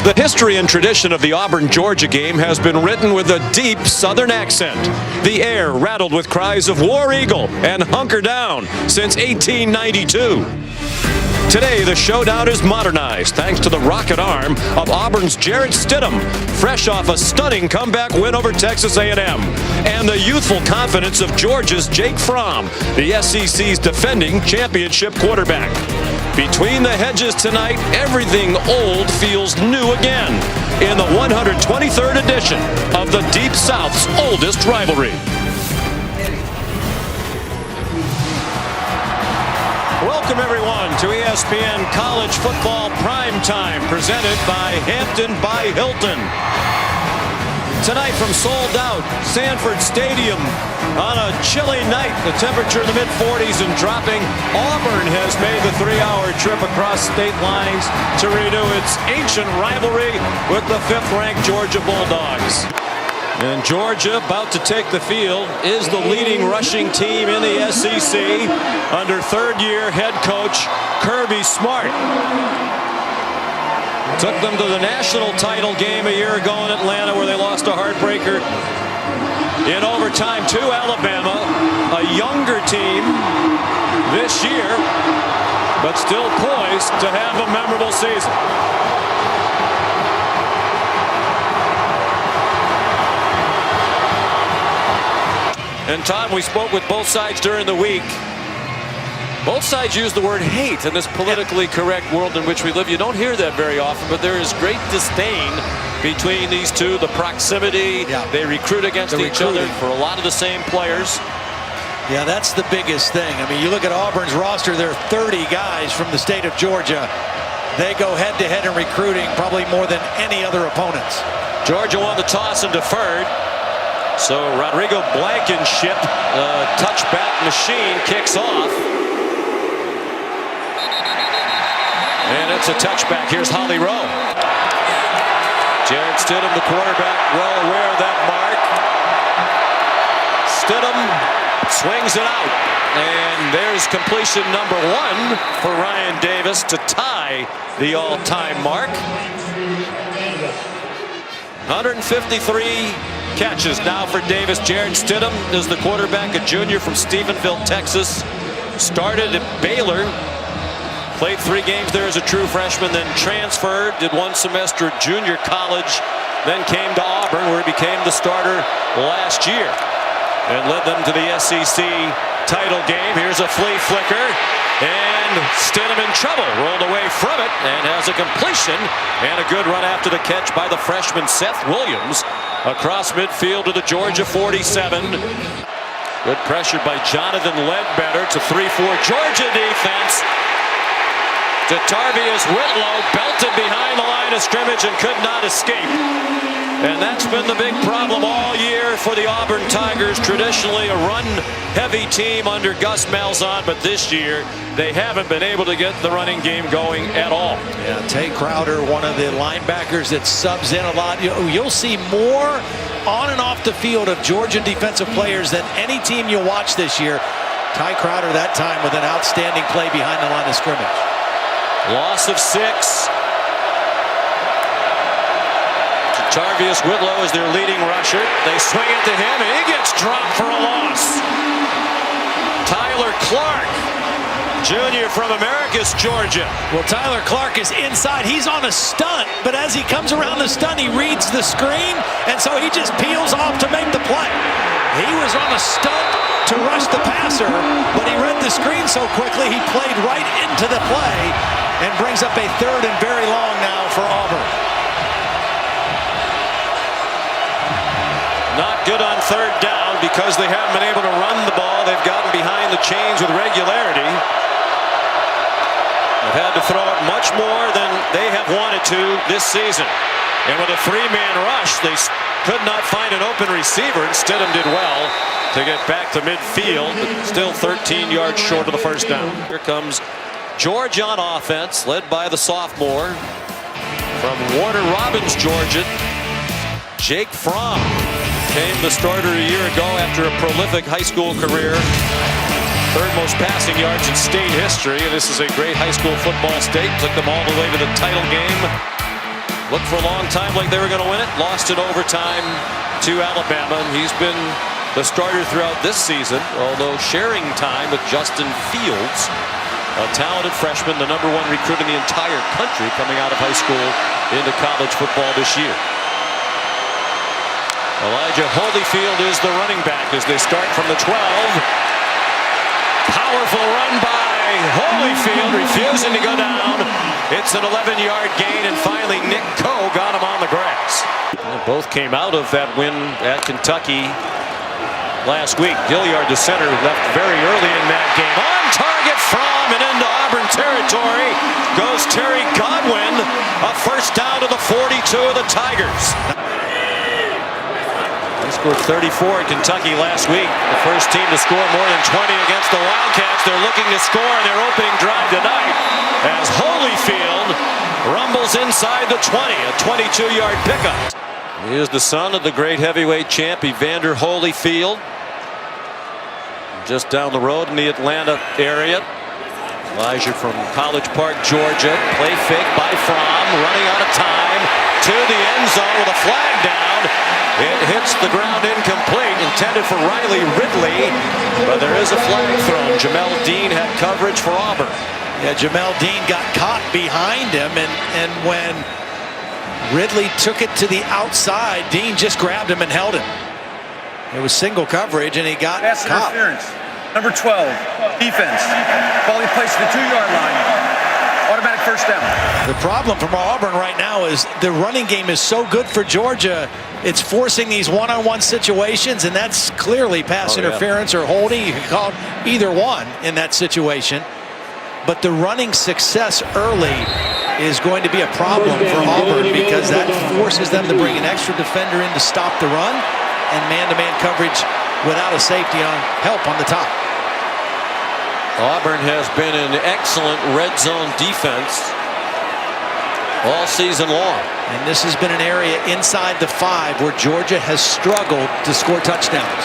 The history and tradition of the Auburn-Georgia game has been written with a deep Southern accent. The air rattled with cries of War Eagle and Hunker Down since 1892. Today, the showdown is modernized thanks to the rocket arm of Auburn's Jarrett Stidham, fresh off a stunning comeback win over Texas A&M, and the youthful confidence of Georgia's Jake Fromm, the SEC's defending championship quarterback. Between the hedges tonight, everything old feels new again in the 123rd edition of the Deep South's oldest rivalry. Welcome everyone to ESPN College Football Primetime, presented by Hampton by Hilton. Tonight from sold out Sanford Stadium on a chilly night, the temperature in the mid-40s and dropping. Auburn has made the 3-hour trip across state lines to renew its ancient rivalry with the 5th-ranked Georgia Bulldogs. And Georgia, about to take the field, is the leading rushing team in the SEC under third-year head coach Kirby Smart. Took them to the national title game a year ago in Atlanta, where they lost a heartbreaker in overtime to Alabama. A younger team this year, but still poised to have a memorable season. And Todd, we spoke with both sides during the week. Both sides use the word hate in this politically correct world in which we live. You don't hear that very often, but there is great disdain between these two. The proximity, they recruit against each other for a lot of the same players. Yeah, that's the biggest thing. I mean, you look at Auburn's roster, there are 30 guys from the state of Georgia. They go head-to-head in recruiting probably more than any other opponents. Georgia won the toss and deferred. So Rodrigo Blankenship, touchback machine, kicks off. And it's a touchback. Here's Holly Rowe. Jarrett Stidham, the quarterback, well aware of that mark. Stidham swings it out. And there's completion number 1 for Ryan Davis to tie the all-time mark. 153 catches now for Davis. Jarrett Stidham is the quarterback, a junior from Stephenville, Texas. Started at Baylor. Played 3 games there as a true freshman, then transferred, did 1 semester at junior college, then came to Auburn, where he became the starter last year and led them to the SEC title game. Here's a flea flicker, and Stidham in trouble, rolled away from it and has a completion and a good run after the catch by the freshman Seth Williams across midfield to the Georgia 47. Good pressure by Jonathan Ledbetter to 3-4 Georgia defense. To Tarvius Whitlow, belted behind the line of scrimmage and could not escape. And that's been the big problem all year for the Auburn Tigers. Traditionally a run-heavy team under Gus Malzahn, but this year they haven't been able to get the running game going at all. Yeah, Tay Crowder, one of the linebackers that subs in a lot. You'll see more on and off the field of Georgia defensive players than any team you watch this year. Ty Crowder that time with an outstanding play behind the line of scrimmage. Loss of 6. Tarvius Whitlow is their leading rusher. They swing it to him, and he gets dropped for a loss. Tyler Clark, junior from Americus, Georgia. Well, Tyler Clark is inside. He's on a stunt, but as he comes around the stunt, he reads the screen, and so he just peels off to make the play. He was on a stunt to rush the passer, but he read the screen so quickly he played right into the play and brings up a 3rd and very long now for Auburn. Not good on 3rd down because they haven't been able to run the ball. They've gotten behind the chains with regularity. They've had to throw it much more than they have wanted to this season. And with a 3-man rush, they could not find an open receiver, and Stidham did well to get back to midfield, but still 13 yards short of the 1st down. Here comes Georgia on offense, led by the sophomore from Warner Robins, Georgia, Jake Fromm. Became the starter a year ago after a prolific high school career. 3rd most passing yards in state history. And this is a great high school football state. Took them all the way to the title game Looked for a long time like they were going to win it. Lost in overtime to Alabama. And he's been the starter throughout this season, although sharing time with Justin Fields, a talented freshman, the #1 recruit in the entire country coming out of high school into college football this year. Elijah Holyfield is the running back as they start from the 12. Powerful run by Holyfield, refusing to go down. It's an 11-yard gain, and finally Nick Coe got him on the grass. Both came out of that win at Kentucky last week. Gilliard, the center, left very early in that game. On target from and into Auburn territory goes Terry Godwin. A first down to the 42 of the Tigers. They scored 34 in Kentucky last week. The first team to score more than 20 against the Wildcats. They're looking to score in their opening drive tonight as Holyfield rumbles inside the 20. A 22-yard pickup. He is the son of the great heavyweight champ Evander Holyfield. Just down the road in the Atlanta area. Elijah from College Park, Georgia. Play fake by Fromm, running out of time to the end zone with a flag down. It hits the ground incomplete, intended for Riley Ridley, but there is a flag thrown. Jamel Dean had coverage for Auburn. Yeah, Jamel Dean got caught behind him, and when Ridley took it to the outside, Dean just grabbed him and held him. It was single coverage, and he got pass caught. Interference. Number 12, defense. Ball he placed at the 2-yard line. Automatic first down. The problem from Auburn right now is the running game is so good for Georgia. It's forcing these one-on-one situations, and that's clearly pass interference or holding. You can call it either one in that situation. But the running success early is going to be a problem for Auburn because that forces them to bring an extra defender in to stop the run and man-to-man coverage without a safety on help on the top. Auburn has been an excellent red zone defense all season long. And this has been an area inside the 5 where Georgia has struggled to score touchdowns.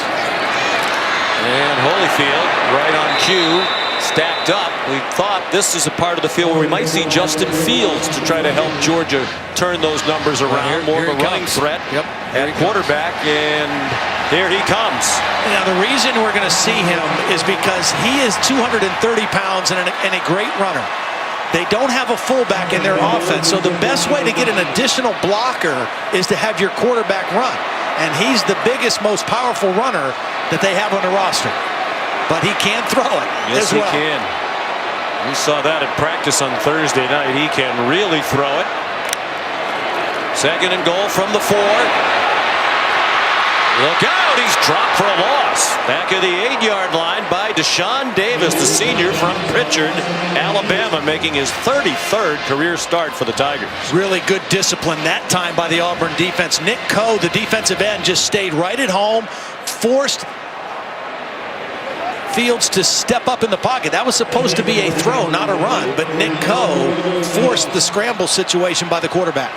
And Holyfield right on cue, stacked up. We thought this is a part of the field where we might see Justin Fields to try to help Georgia turn those numbers around. More of a running threat at quarterback, and here he comes. Now the reason we're going to see him is because he is 230 pounds and a great runner. They don't have a fullback in their offense, so the best way to get an additional blocker is to have your quarterback run. And he's the biggest, most powerful runner that they have on the roster. But he can throw it as well. Yes, he can. We saw that at practice on Thursday night. He can really throw it. Second and goal from the 4. Look out, he's dropped for a loss. Back at the 8-yard line by Deshaun Davis, the senior from Pritchard, Alabama, making his 33rd career start for the Tigers. Really good discipline that time by the Auburn defense. Nick Coe, the defensive end, just stayed right at home, forced Fields to step up in the pocket. That was supposed to be a throw, not a run, but Nick Coe forced the scramble situation by the quarterback.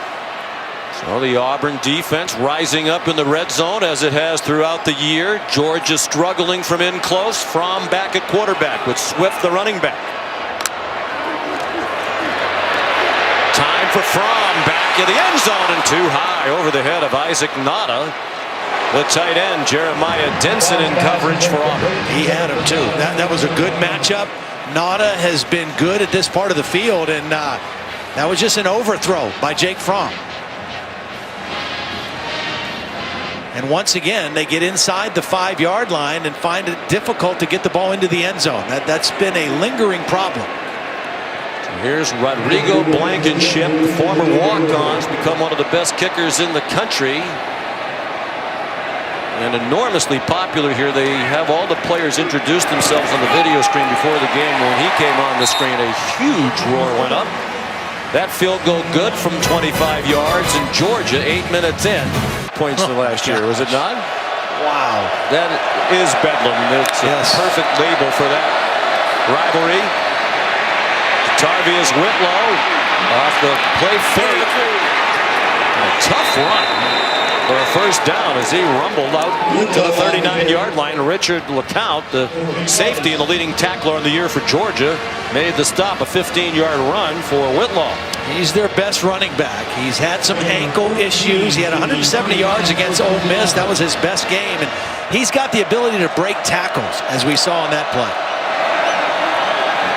So the Auburn defense rising up in the red zone as it has throughout the year. Georgia struggling from in close. Fromm back at quarterback with Swift, the running back. Time for Fromm back in the end zone and too high over the head of Isaac Nada. The tight end, Jeremiah Denson, in coverage for Auburn. He had him too. That was a good matchup. Nada has been good at this part of the field, and that was just an overthrow by Jake Fromm. And once again, they get inside the 5-yard line and find it difficult to get the ball into the end zone. That's been a lingering problem. So here's Rodrigo Blankenship, the former walk-ons, become one of the best kickers in the country. And enormously popular here. They have all the players introduce themselves on the video screen before the game. When he came on the screen, a huge roar went up. That field goal good from 25 yards, and Georgia 8 minutes in. Points to last year, was it not? Wow. That is Bedlam. It's a perfect label for that rivalry. Tarvius Whitlow off the play fake. A tough run for a first first down as he rumbled out to the 39-yard line. Richard LeCount, the safety and the leading tackler on the year for Georgia, made the stop, a 15-yard run for Whitlaw. He's their best running back. He's had some ankle issues. He had 170 yards against Ole Miss. That was his best game. And he's got the ability to break tackles, as we saw in that play.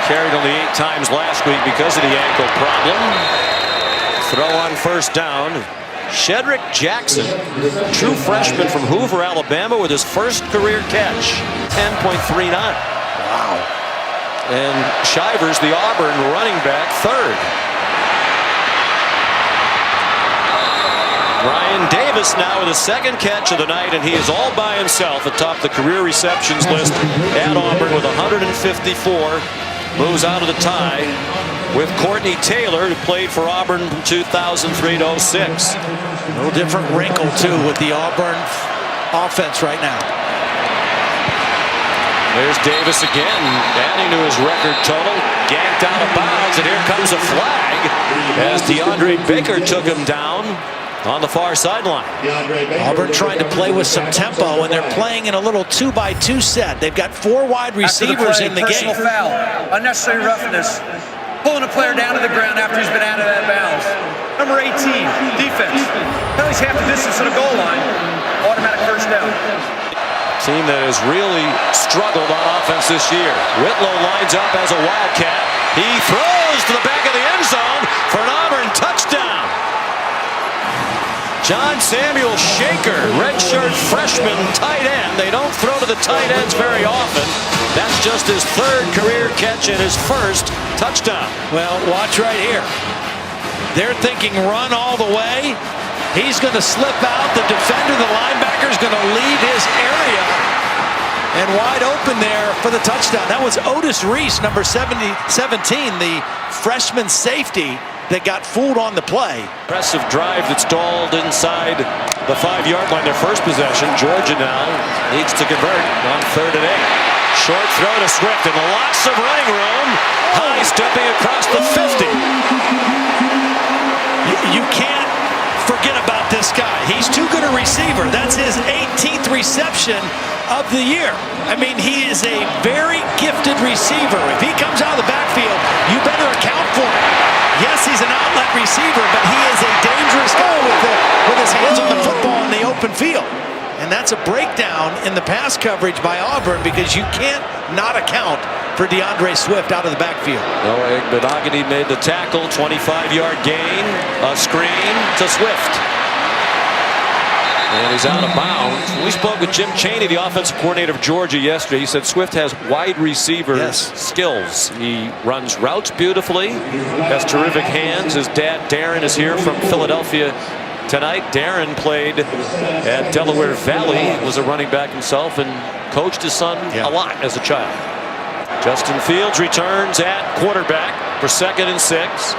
Carried only 8 times last week because of the ankle problem. Throw on first down. Shedrick Jackson, true freshman from Hoover, Alabama, with his first career catch. 10.39. Wow. And Shivers, the Auburn running back, third. Ryan Davis now with his second catch of the night, and he is all by himself atop the career receptions list at Auburn with 154. Moves out of the tie with Courtney Taylor, who played for Auburn from 2003 to 06. A little different wrinkle, too, with the Auburn offense right now. There's Davis again, adding to his record total. Ganked out of bounds, and here comes a flag as DeAndre Baker took him down on the far sideline. Auburn trying to play with some tempo, and they're playing in a little 2-by-2 set. They've got 4 wide receivers in the personal game. Foul, unnecessary roughness, pulling a player down to the ground after he's been out of that bounds. Number 18, defense. Penalty's half the distance to the goal line. Automatic first down. Team that has really struggled on offense this year. Whitlow lines up as a Wildcat. He throws to the back of the end zone for an Auburn touchdown. John Samuel Shaker, redshirt freshman tight end. They don't throw to the tight ends very often. That's just his 3rd career catch and his 1st touchdown. Well, watch right here. They're thinking run all the way. He's going to slip out. The defender, the linebacker, is going to leave his area. And wide open there for the touchdown. That was Otis Reese, number 17, the freshman safety that got fooled on the play. Impressive drive that stalled inside the 5-yard line. Their first possession. Georgia now needs to convert on 3rd and 8. Short throw to Swift and lots of running room. High stepping across the 50. You can't forget about this guy. He's too good a receiver. That's his 18th reception of the year. I mean, he is a very gifted receiver. If he comes out of the backfield, you better account for him. Yes, he's an outlet receiver, but he is a dangerous guy with his hands on the football in the open field. And that's a breakdown in the pass coverage by Auburn, because you can't not account for DeAndre Swift out of the backfield. Noah Benogany made the tackle, 25-yard gain, a screen to Swift. And he's out of bounds. We spoke with Jim Chaney, the offensive coordinator of Georgia, yesterday. He said Swift has wide receiver skills. He runs routes beautifully, has terrific hands. His dad, Darren, is here from Philadelphia tonight. Darren played at Delaware Valley, was a running back himself, and coached his son a lot as a child. Justin Fields returns at quarterback for 2nd and 6.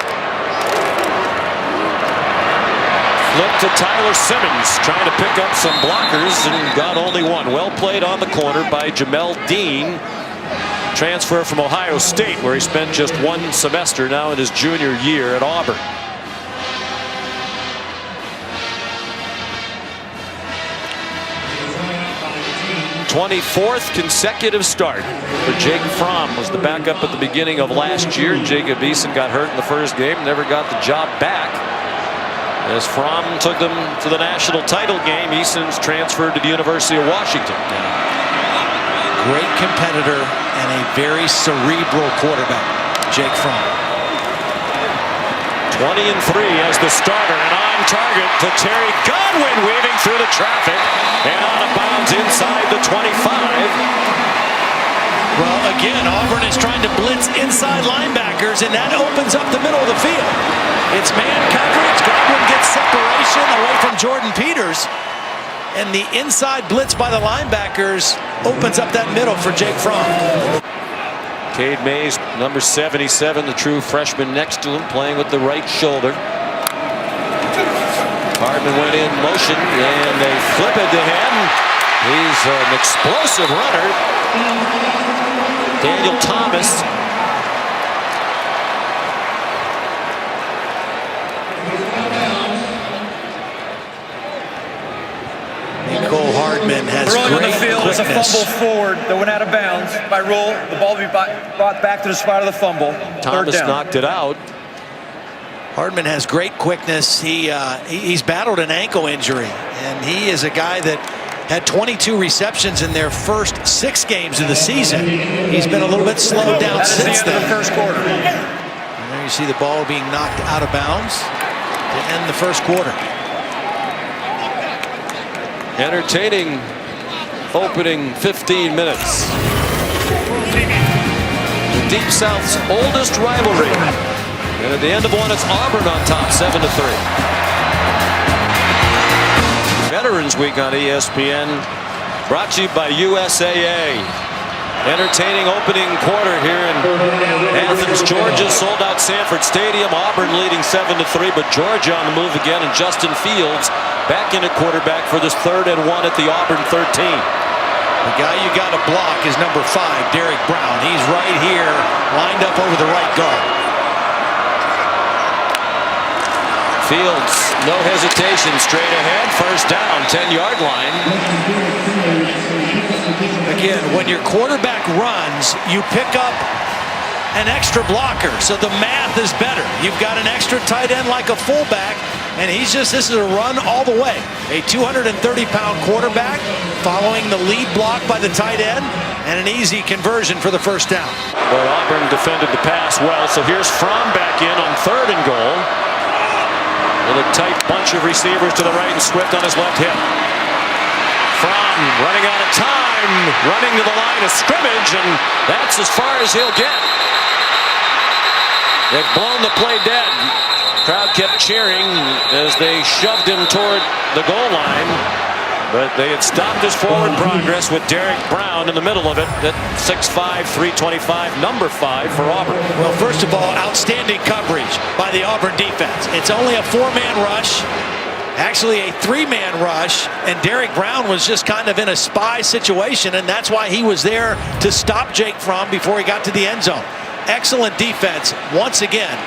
Flip to Tyler Simmons, trying to pick up some blockers and got only one. Well played on the corner by Jamel Dean. Transfer from Ohio State, where he spent just 1 semester now in his junior year at Auburn. 24th consecutive start for Jake Fromm. Was the backup at the beginning of last year. Jacob Eason got hurt in the first game, never got the job back. As Fromm took them to the national title game, Eason's transferred to the University of Washington. Great competitor and a very cerebral quarterback, Jake Fromm. 20 and 3 as the starter, and on target to Terry Godwin, weaving through the traffic and out of bounds inside the 25. Well, again, Auburn is trying to blitz inside linebackers, and that opens up the middle of the field. It's man coverage. Godwin gets separation away from Jordan Peters, and the inside blitz by the linebackers opens up that middle for Jake Fromm. Cade Mays, number 77, the true freshman next to him, playing with the right shoulder. Hardman went in motion, and they flip it to him. He's an explosive runner. Daniel Thomas. Hardman has Throwing on the great field is a quickness. fumble forward that went out of bounds. By rule, the ball will be brought back to the spot of the fumble. Thomas Third down. knocked it out. Hardman has great quickness. He's battled an ankle injury, and he is a guy that had 22 receptions in their first 6 games of the season. He's been a little bit slowed down That is the since end of then. the first quarter. And there you see the ball being knocked out of bounds to end the first quarter. Entertaining opening 15 minutes. The Deep South's oldest rivalry. And at the end of one, it's Auburn on top, 7-3. Veterans Week on ESPN, brought to you by USAA. Entertaining opening quarter here in Athens, Georgia. Sold out Sanford Stadium. Auburn leading 7-3, but Georgia on the move again, and Justin Fields back in at quarterback for this 3rd and 1 at the Auburn 13. The guy you got to block is number 5, Derek Brown. He's right here, lined up over the right guard. Fields, no hesitation, straight ahead, first down, 10-yard line. Again, when your quarterback runs, you pick up an extra blocker, so the math is better. You've got an extra tight end like a fullback, and this is a run all the way. A 230-pound quarterback following the lead block by the tight end, and an easy conversion for the first down. But Auburn defended the pass well, so here's Fromm back in on 3rd and goal. With a tight bunch of receivers to the right and Swift on his left hip. Fromm running out of time, running to the line of scrimmage, and that's as far as he'll get. They've blown the play dead. Crowd kept cheering as they shoved him toward the goal line, but they had stopped his forward progress with Derek Brown in the middle of it at 6'5", 325, number 5 for Auburn. Well, first of all, outstanding coverage by the Auburn defense. It's only a 4-man rush, actually a 3-man rush, and Derek Brown was just kind of in a spy situation, and that's why he was there to stop Jake Fromm before he got to the end zone. Excellent defense once again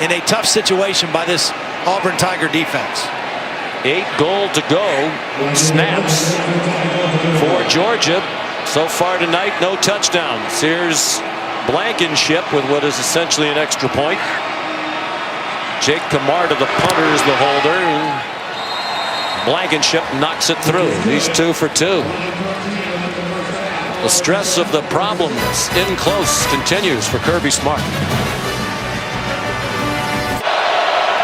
in a tough situation by this Auburn Tiger defense. 8 goal to go. Snaps for Georgia. So far tonight, no touchdowns. Here's Blankenship with what is essentially an extra point. Jake Camarda, the punter, is the holder. Blankenship knocks it through. He's 2 for 2. The stress of the problems in close continues for Kirby Smart.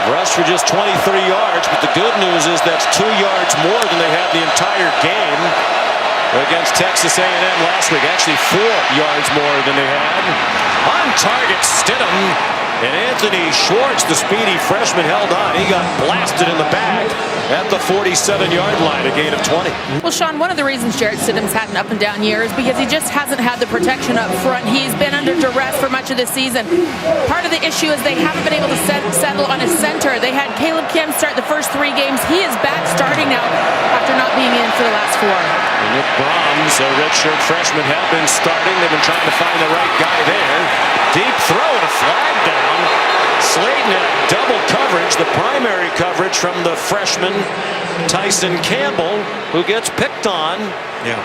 Rush for just 23 yards, but the good news is that's 2 yards more than they had the entire game against Texas A&M last week. Actually 4 yards more than they had. On target, Stidham, and Anthony Schwartz, the speedy freshman, held on. He got blasted in the back at the 47-yard line, a gain of 20. Well, Sean, one of the reasons Jarrett Stidham's had an up-and-down year is because he just hasn't had the protection up front. He's been under duress for much of the season. Part of the issue is they haven't been able to settle on his center. They had Caleb Kim start the first 3 games. He is back starting now after not being in for the last 4. And Nick Brahms, a redshirt freshman, have been starting. They've been trying to find the right guy there. Deep throw and a flag down. Slayton had double coverage, the primary coverage from the freshman Tyson Campbell, who gets picked on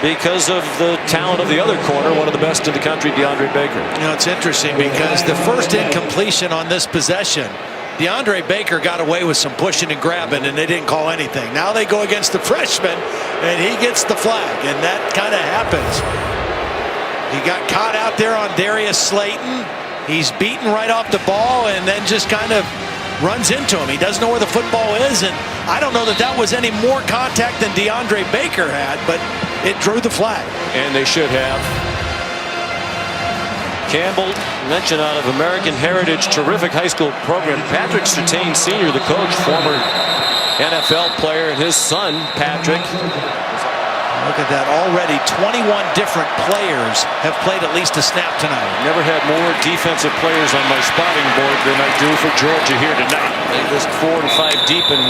because of the talent of the other corner, one of the best in the country, DeAndre Baker. You know, it's interesting because the first incompletion on this possession, DeAndre Baker got away with some pushing and grabbing, and they didn't call anything. Now they go against the freshman, and he gets the flag, and that kind of happens. He got caught out there on Darius Slayton. He's beaten right off the ball and then just kind of runs into him. He doesn't know where the football is, and I don't know that that was any more contact than DeAndre Baker had, but it drew the flag. And they should have. Campbell, mentioned out of American Heritage, terrific high school program. Patrick Surtain Sr., the coach, former NFL player, and his son, Patrick. Look at that. Already 21 different players have played at least a snap tonight. Never had more defensive players on my spotting board than I do for Georgia here tonight. They just 4 to 5 deep, and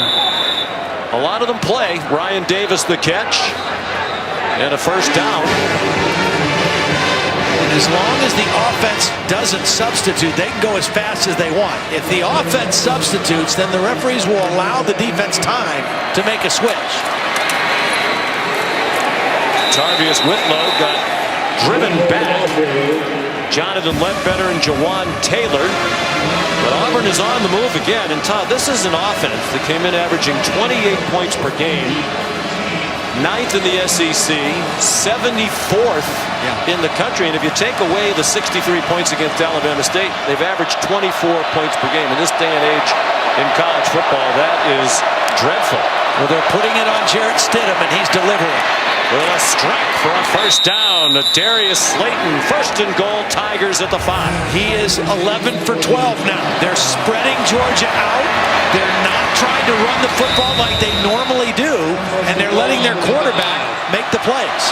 a lot of them play. Ryan Davis the catch, and a first down. And as long as the offense doesn't substitute, they can go as fast as they want. If the offense substitutes, then the referees will allow the defense time to make a switch. Tarvius Whitlow got driven back. Jonathan Ledbetter and Jawan Taylor. But Auburn is on the move again. And Todd, this is an offense that came in averaging 28 points per game. 9th in the SEC, 74th in the country. And if you take away the 63 points against Alabama State, they've averaged 24 points per game. In this day and age in college football, that is dreadful. Well, they're putting it on Jarrett Stidham, and he's delivering. With a strike for a first down. Darius Slayton, first and goal, Tigers at the 5. He is 11 for 12 now. They're spreading Georgia out. They're not trying to run the football like they normally do, and they're letting their quarterback make the plays.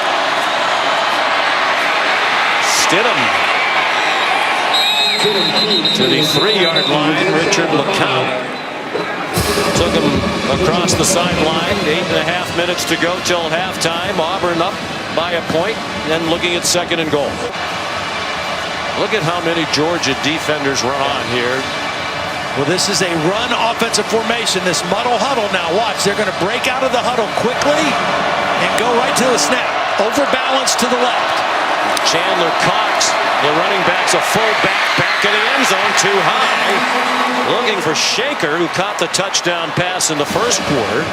Stidham to the 3-yard line. Richard LeCount took him across the sideline. 8.5 minutes to go till halftime. Auburn up by a point, then looking at second and goal. Look at how many Georgia defenders run on here. Well, this is a run offensive formation. This muddle huddle now. Watch, they're going to break out of the huddle quickly and go right to the snap. Overbalance to the left. Chandler Cox, the running back's a fullback, back in the end zone, too high. Looking for Shaker, who caught the touchdown pass in the first quarter.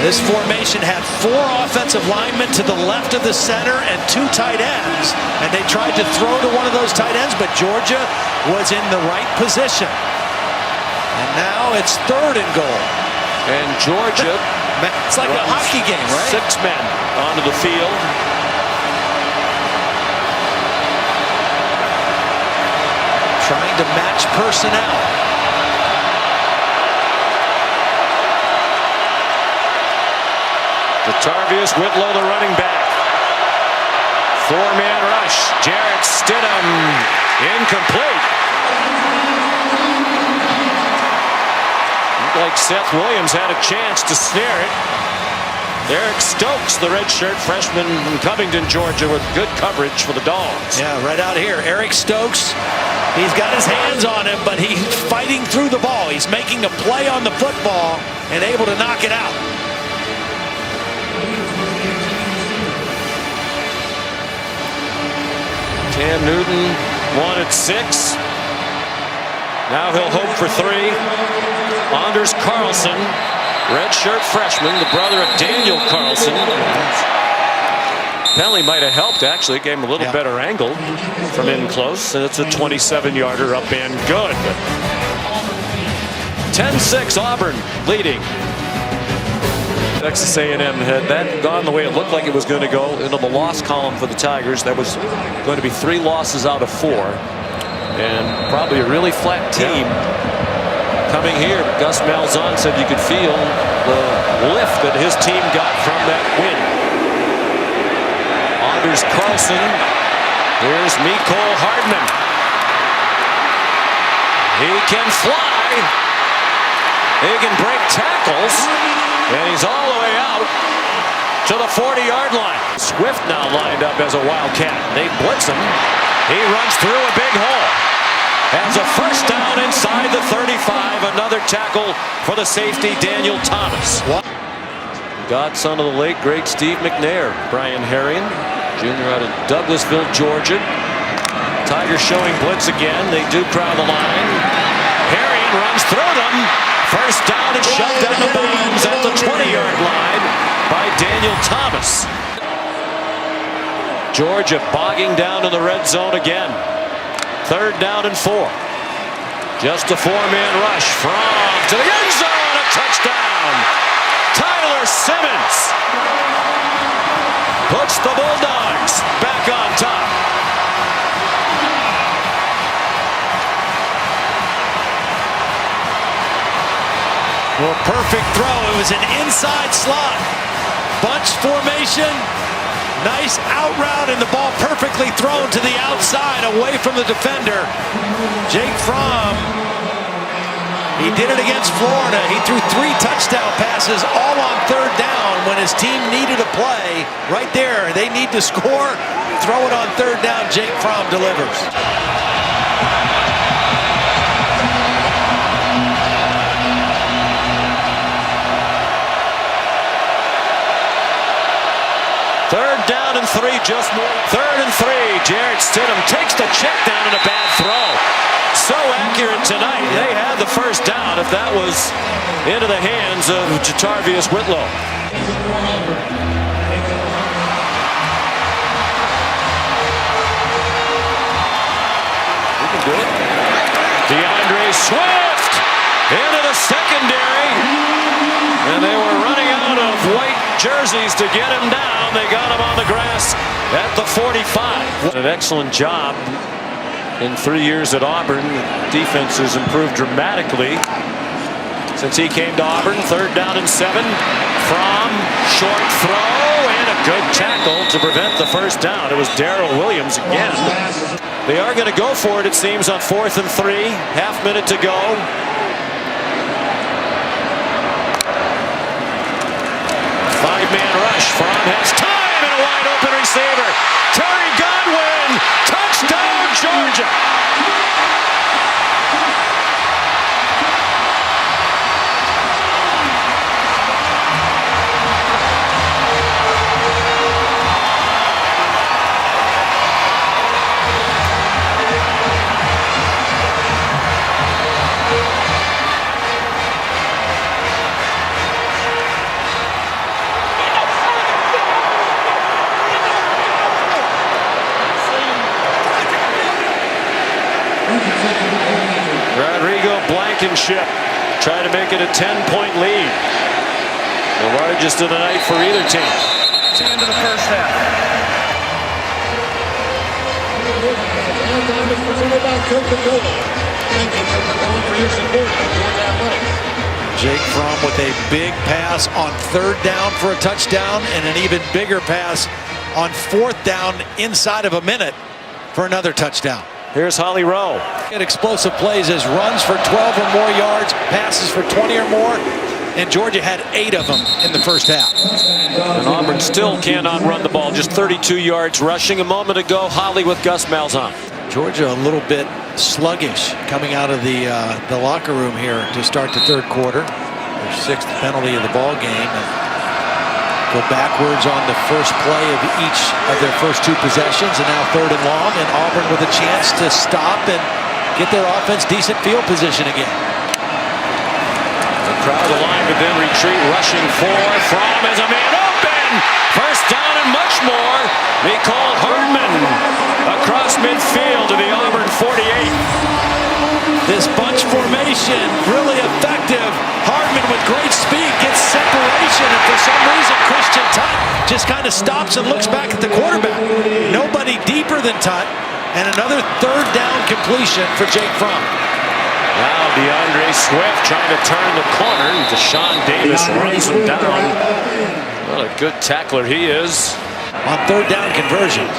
This formation had 4 offensive linemen to the left of the center and 2 tight ends. And they tried to throw to one of those tight ends, but Georgia was in the right position. And now it's 3rd and goal. And Georgia, it's like a hockey game, right? 6 men onto the field. Trying to match personnel. Tarvius Whitlow, the running back. 4-man rush. Jarrett Stidham, incomplete. Looked like Seth Williams had a chance to snare it. Eric Stokes, the redshirt freshman from Covington, Georgia, with good coverage for the Dogs. Yeah, right out here. Eric Stokes, he's got his hands on him, but he's fighting through the ball. He's making a play on the football and able to knock it out. Cam Newton wanted 6. Now he'll hope for 3. Anders Carlson, redshirt freshman, the brother of Daniel Carlson. Penalty might have helped, actually. Gave him a little better angle from in close. And it's a 27-yarder up and good. 10-6, Auburn leading. Texas A&M had that gone the way it looked like it was going to go into the loss column for the Tigers. That was going to be 3 losses out of 4. And probably a really flat team coming here. Gus Malzahn said you could feel the lift that his team got from that win. Anders Carlson. Here's Mecole Hardman. He can fly. He can break tackles. And he's all the way out to the 40-yard line. Swift now lined up as a Wildcat. They blitz him. He runs through a big hole. Has a first down inside the 35. Another tackle for the safety, Daniel Thomas. Godson of the late, great Steve McNair. Brian Herrion, junior out of Douglasville, Georgia. Tigers showing blitz again. They do crowd the line. Herrion runs through them. First down and shoved out of bounds at the 20-yard line by Daniel Thomas. Georgia bogging down in the red zone again. 3rd down and 4. Just a 4-man rush from to the end zone. A touchdown. Tyler Simmons puts the Bulldogs back on top. Well, perfect throw. It was an inside slot. Bunch formation. Nice out route, and the ball perfectly thrown to the outside away from the defender. Jake Fromm, he did it against Florida. He threw 3 touchdown passes all on 3rd down when his team needed a play. Right there, they need to score. Throw it on 3rd down. Jake Fromm delivers. 3, just more. 3rd and 3. Jarrett Stidham takes the check down and a bad throw. So accurate tonight. They had the first down if that was into the hands of Jatarvius Whitlow. We can do it. DeAndre Swift into the secondary. And they were running out of white jerseys to get him down. They got him on the grass at the 45. An excellent job in 3 years at Auburn. The defense has improved dramatically since he came to Auburn. 3rd down and 7. From short throw and a good tackle to prevent the first down. It was Darrell Williams again. They are going to go for it, it seems, on 4th and 3. Half minute to go. Five-man rush. Fromm has time and a wide open receiver. Terry Godwin. Touchdown, Georgia. Blankenship try to make it a 10-point lead. The largest of the night for either team. It's the end of the first half. Jake Fromm with a big pass on 3rd down for a touchdown and an even bigger pass on 4th down inside of a minute for another touchdown. Here's Holly Rowe. Get explosive plays as runs for 12 or more yards, passes for 20 or more, and Georgia had 8 of them in the first half. And Auburn still cannot run the ball, just 32 yards rushing. A moment ago, Holly with Gus Malzahn. Georgia a little bit sluggish coming out of the locker room here to start the 3rd quarter. Their 6th penalty of the ball game. And go backwards on the first play of each of their first 2 possessions, and now 3rd and long, and Auburn with a chance to stop and get their offense decent field position again. The crowd aligned but then retreat, rushing for Fromm as a man open. First down and much more. They called Hardman across midfield to the Auburn 48. This bunch formation really effective. Hardman with great speed gets separation, and for some reason Christian Tutt just kind of stops and looks back at the quarterback. Nobody deeper than Tutt, and another 3rd down completion for Jake Fromm. Now DeAndre Swift trying to turn the corner. Deshaun Davis runs him down. What a good tackler he is. On 3rd down conversions.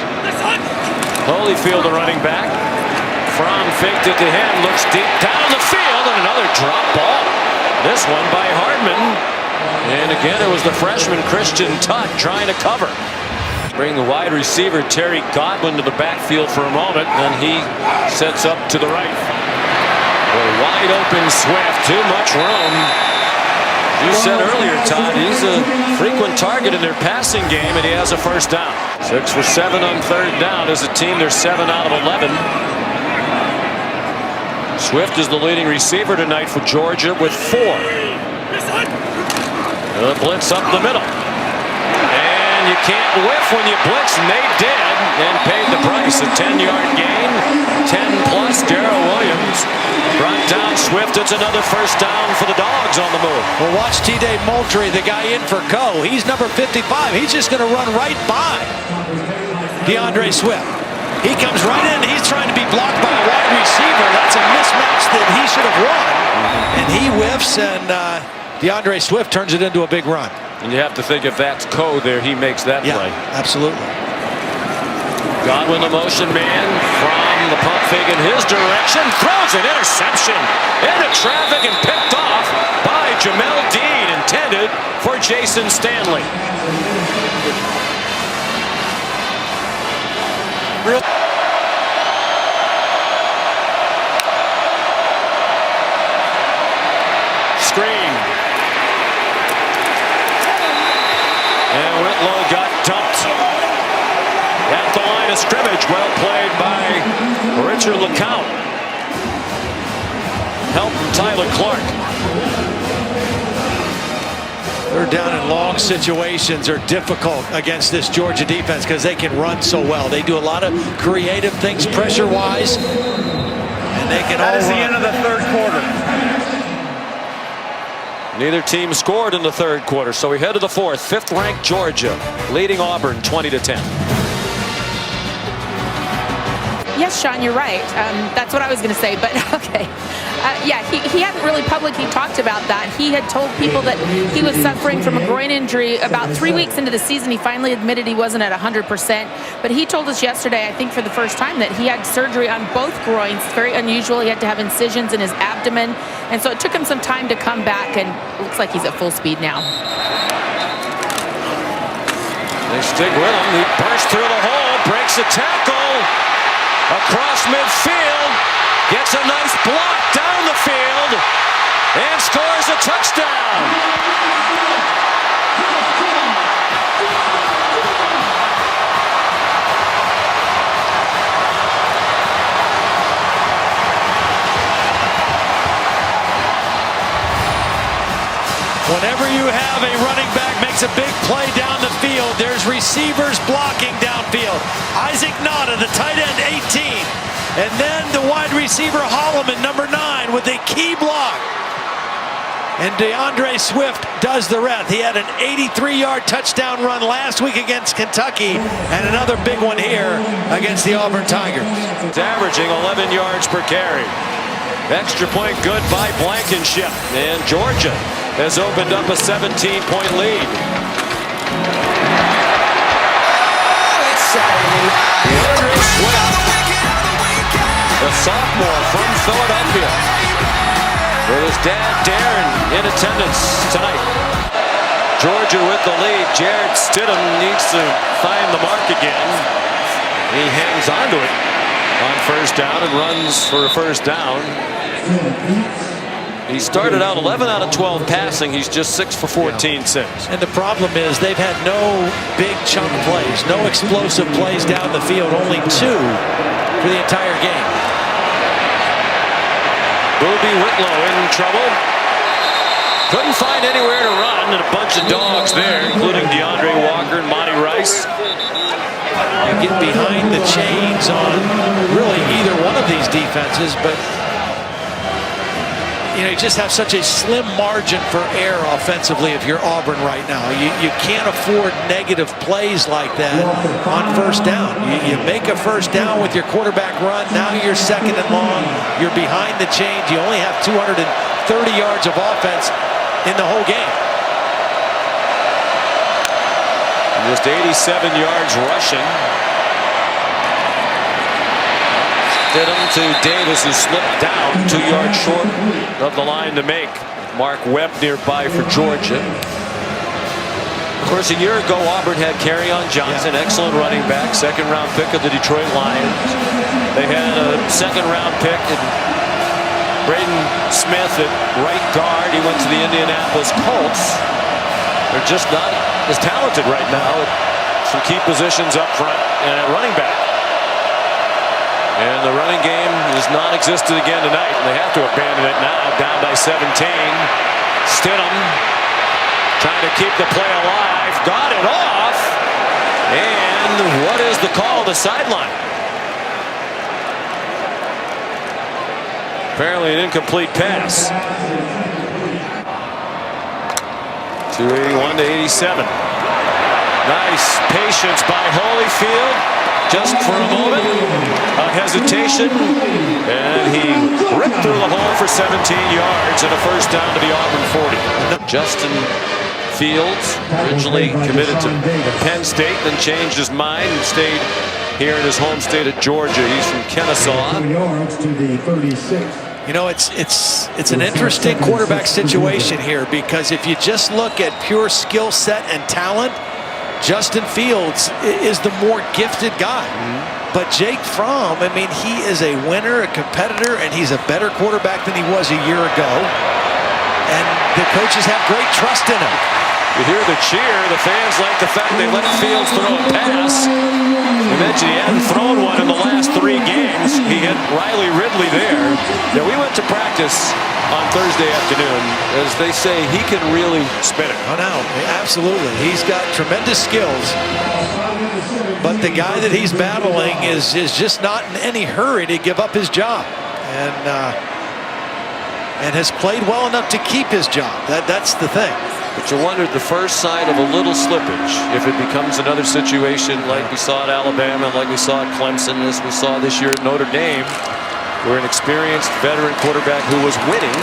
Holyfield, the running back. Fromm faked it to him, looks deep down the field, and another drop ball. This one by Hardman. And again, it was the freshman Christian Tutt trying to cover. Bring the wide receiver Terry Godwin to the backfield for a moment, then he sets up to the right. A wide open Swift, too much room. You said earlier, Todd, he's a frequent target in their passing game, and he has a first down. 6 for 7 on 3rd down. As a team, they're 7 out of 11. Swift is the leading receiver tonight for Georgia with 4. The blitz up the middle. And you can't whiff when you blitz, and they did, and paid the price. A 10-yard gain, 10 plus. Darrell Williams brought down Swift. It's another first down for the Dogs on the move. Well, watch T.J. Moultrie, the guy in for Co. He's number 55. He's just going to run right by DeAndre Swift. He comes right in. He's trying to be blocked by a wide receiver. That's a mismatch that he should have won. And he whiffs, and DeAndre Swift turns it into a big run. And you have to think if that's Co there, he makes that play. Absolutely. Godwin, the motion man, from the pump fake in his direction, throws an interception into traffic and picked off by Jamel Dean, intended for Jason Stanley. Screen. And Whitlow got dumped. of scrimmage. Well played by Richard LeCount. Help from Tyler Clark. Third down and long situations are difficult against this Georgia defense because they can run so well. They do a lot of creative things pressure-wise, and they can all run. That is the end of the third quarter. Neither team scored in the third quarter, so we head to the fourth. Fifth-ranked Georgia leading Auburn 20-10. Yes, Sean, you're right. That's what I was going to say, but okay. Yeah, he hadn't really publicly talked about that. He had told people that he was suffering from a groin injury. About 3 weeks into the season, he finally admitted he wasn't at 100%. But he told us yesterday, I think for the first time, that he had surgery on both groins. It's very unusual. He had to have incisions in his abdomen. And so it took him some time to come back, and it looks like he's at full speed now. They stick with him. He bursts through the hole, breaks a tackle across midfield, gets a nice block down the field, and scores a touchdown. Whenever you have a running back makes a big play down the field, there's receivers blocking downfield. Isaac Nada, the tight end, 18. And then the wide receiver Holloman, number 9, with a key block. And DeAndre Swift does the rest. He had an 83-yard touchdown run last week against Kentucky, and another big one here against the Auburn Tigers. He's averaging 11 yards per carry. Extra point good by Blankenship. And Georgia has opened up a 17-point lead. DeAndre Swift, the sophomore from Philadelphia, with his dad Darren in attendance tonight. Georgia with the lead. Jared Stidham needs to find the mark again. He hangs onto it on first down and runs for a first down. He started out 11 out of 12 passing. He's just 6 for 14 since. And the problem is they've had no big chunk plays, no explosive plays down the field, only 2 for the entire game. Booby Whitlow in trouble. Couldn't find anywhere to run, and a bunch of dogs there, including DeAndre Walker and Monty Rice. You get behind the chains on really either one of these defenses, but you know, you just have such a slim margin for error offensively if you're Auburn right now. You can't afford negative plays like that on first down. You make a first down with your quarterback run. Now you're second and long. You're behind the chains. You only have 230 yards of offense in the whole game. Just 87 yards rushing. Stidham to Davis, who slipped down 2 yards short of the line to make. Mark Webb nearby for Georgia. Of course, a year ago, Auburn had Kerryon Johnson, excellent running back, second-round pick of the Detroit Lions. They had a second-round pick in Braden Smith at right guard. He went to the Indianapolis Colts. They're just not as talented right now at some key positions up front and at running back. And the running game is non-existent again tonight. And they have to abandon it now, down by 17. Stidham trying to keep the play alive. Got it off. And what is the call? The sideline. Apparently an incomplete pass. 281 to 87. Nice patience by Holyfield. Just for a moment, a hesitation, and he ripped through the hole for 17 yards and a first down to the Auburn 40. Justin Fields, originally committed to Penn State, then changed his mind and stayed here in his home state of Georgia. He's from Kennesaw. You know, it's an interesting quarterback situation here, because if you just look at pure skill set and talent, Justin Fields is the more gifted guy. But Jake Fromm, I mean, he is a winner, a competitor, and he's a better quarterback than he was a year ago. And the coaches have great trust in him. You hear the cheer. The fans like the fact they let Fields throw a pass. We mentioned he hadn't thrown one in the last 3 games. He hit Riley Ridley there. Now, we went to practice on Thursday afternoon. As they say, he can really spin it. Oh, no, absolutely. He's got tremendous skills. But the guy that he's battling is just not in any hurry to give up his job. And has played well enough to keep his job. That's the thing. But you wondered the first sign of a little slippage if it becomes another situation like we saw at Alabama, like we saw at Clemson, as we saw this year at Notre Dame, where an experienced veteran quarterback who was winning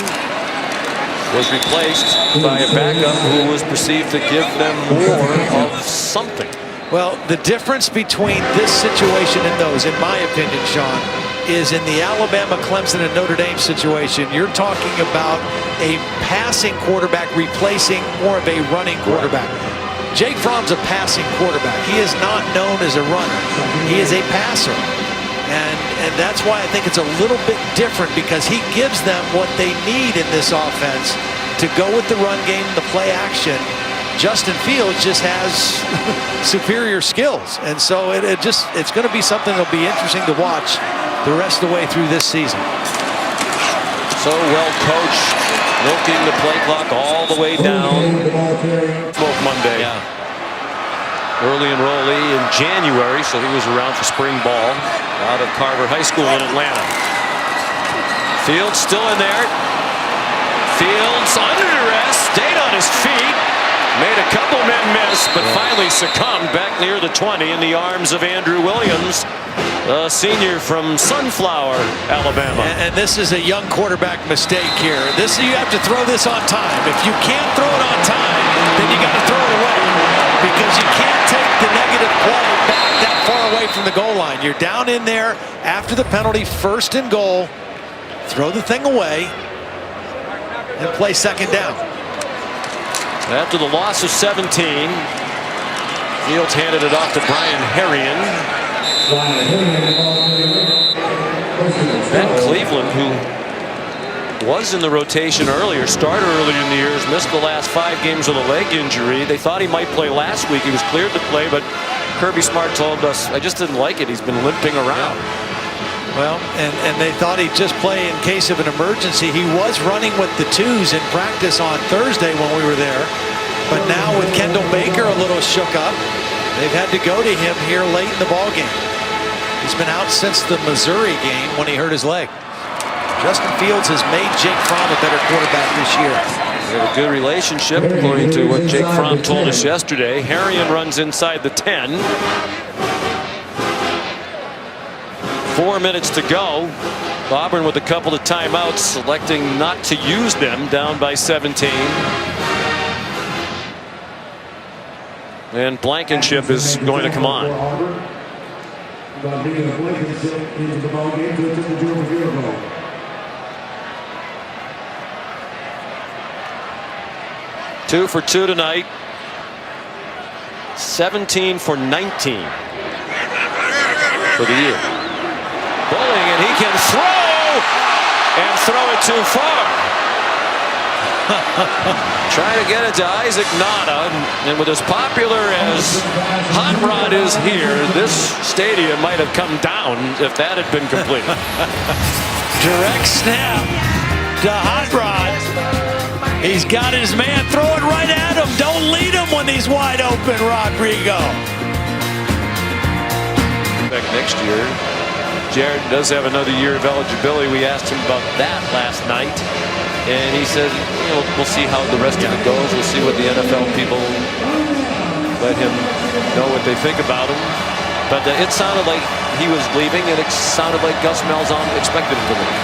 was replaced by a backup who was perceived to give them more of something. Well, the difference between this situation and those, in my opinion, Sean, is in the Alabama, Clemson, and Notre Dame situation, you're talking about a passing quarterback replacing more of a running quarterback. Jake Fromm's a passing quarterback. He is not known as a runner. He is a passer. And that's why I think it's a little bit different, because he gives them what they need in this offense to go with the run game, the play action. Justin Fields just has superior skills. And so it's going to be something that'll be interesting to watch the rest of the way through this season. So well coached, milking the play clock all the way down. Smoke Monday. Yeah. Early enrollee in January, so he was around for spring ball out of Carver High School in Atlanta. Fields still in there. Fields under duress, stayed on his feet. Made a couple men miss, but finally succumbed back near the 20 in the arms of Andrew Williams, a senior from Sunflower, Alabama. And this is a young quarterback mistake here. You have to throw this on time. If you can't throw it on time, then you got to throw it away, because you can't take the negative play back that far away from the goal line. You're down in there after the penalty, 1st and goal. Throw the thing away and play second down. After the loss of 17, Fields handed it off to Brian Herrien. Ben Cleveland, who was in the rotation earlier, started earlier in the year, missed the last 5 games with a leg injury. They thought he might play last week. He was cleared to play, but Kirby Smart told us, I just didn't like it. He's been limping around. Well, and they thought he'd just play in case of an emergency. He was running with the 2s in practice on Thursday when we were there. But now with Kendall Baker a little shook up, they've had to go to him here late in the ballgame. He's been out since the Missouri game when he hurt his leg. Justin Fields has made Jake Fromm a better quarterback this year. They have a good relationship, according to what Jake Fromm told us yesterday. Herrien runs inside the 10. 4 minutes to go. Auburn with a couple of timeouts, selecting not to use them, down by 17. And Blankenship is going to come on. 2 for 2 tonight. 17 for 19 for the year. Bowling, and he can throw it too far. Trying to get it to Isaac Nada, and with as popular as Hot Rod is here, this stadium might have come down if that had been completed. Direct snap to Hot Rod. He's got his man. Throw it right at him. Don't lead him when he's wide open, Rodrigo. Back next year. Jared does have another year of eligibility. We asked him about that last night, and he said, we'll see how the rest of it goes. We'll see what the NFL people let him know what they think about him. But it sounded like he was leaving, and it sounded like Gus Malzahn expected him to leave.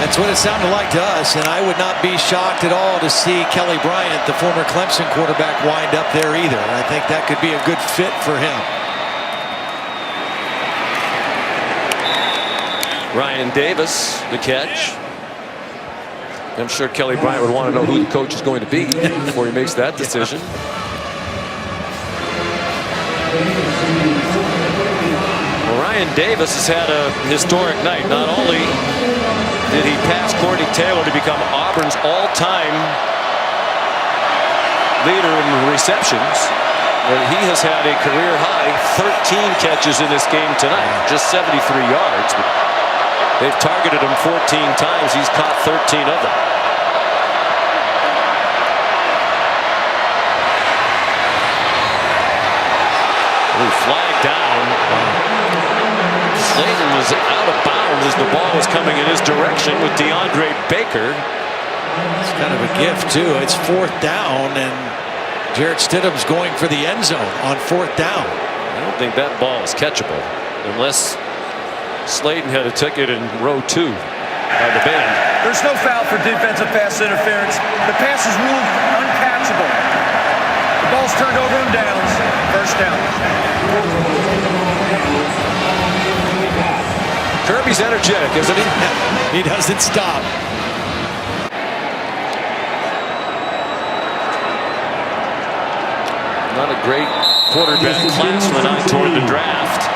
That's what it sounded like to us, and I would not be shocked at all to see Kelly Bryant, the former Clemson quarterback, wind up there either. I think that could be a good fit for him. Ryan Davis, the catch. I'm sure Kelly Bryant would want to know who the coach is going to be before he makes that decision. Well, Ryan Davis has had a historic night. Not only did he pass Courtney Taylor to become Auburn's all-time leader in receptions. But he has had a career high 13 catches in this game tonight, just 73 yards. But they've targeted him 14 times. He's caught 13 of them. Flag down. Slayton was out of bounds as the ball was coming in his direction with DeAndre Baker. It's kind of a gift, too. It's 4th down, and Jarrett Stidham's going for the end zone on 4th down. I don't think that ball is catchable unless Slayton had a ticket in row 2 by the band. There's no foul for defensive pass interference. The pass is ruled uncatchable. The ball's turned over on downs. First down. Kirby's energetic, isn't he? He doesn't stop. Not a great quarterback class from the eye toward the draft.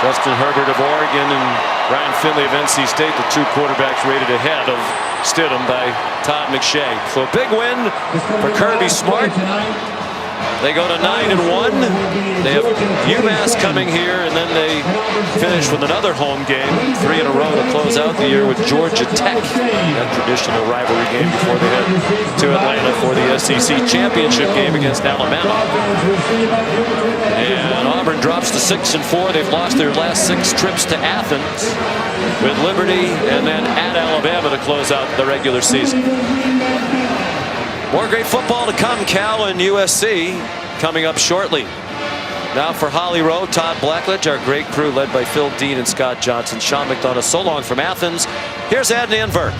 Justin Herbert of Oregon and Ryan Finley of NC State, the 2 quarterbacks rated ahead of Stidham by Todd McShay. So a big win for Kirby Smart. They go to 9-1. They have UMass coming here, and then they finish with another home game, 3 in a row to close out the year with Georgia Tech. That traditional rivalry game before they head to Atlanta for the SEC championship game against Alabama. And Auburn drops to 6-4. They've lost their last 6 trips to Athens, with Liberty and then at Alabama to close out the regular season. More great football to come. Cal and USC coming up shortly. Now for Holly Rowe, Todd Blackledge, our great crew led by Phil Dean and Scott Johnson. Sean McDonough, so long from Athens. Here's Adnan Virk.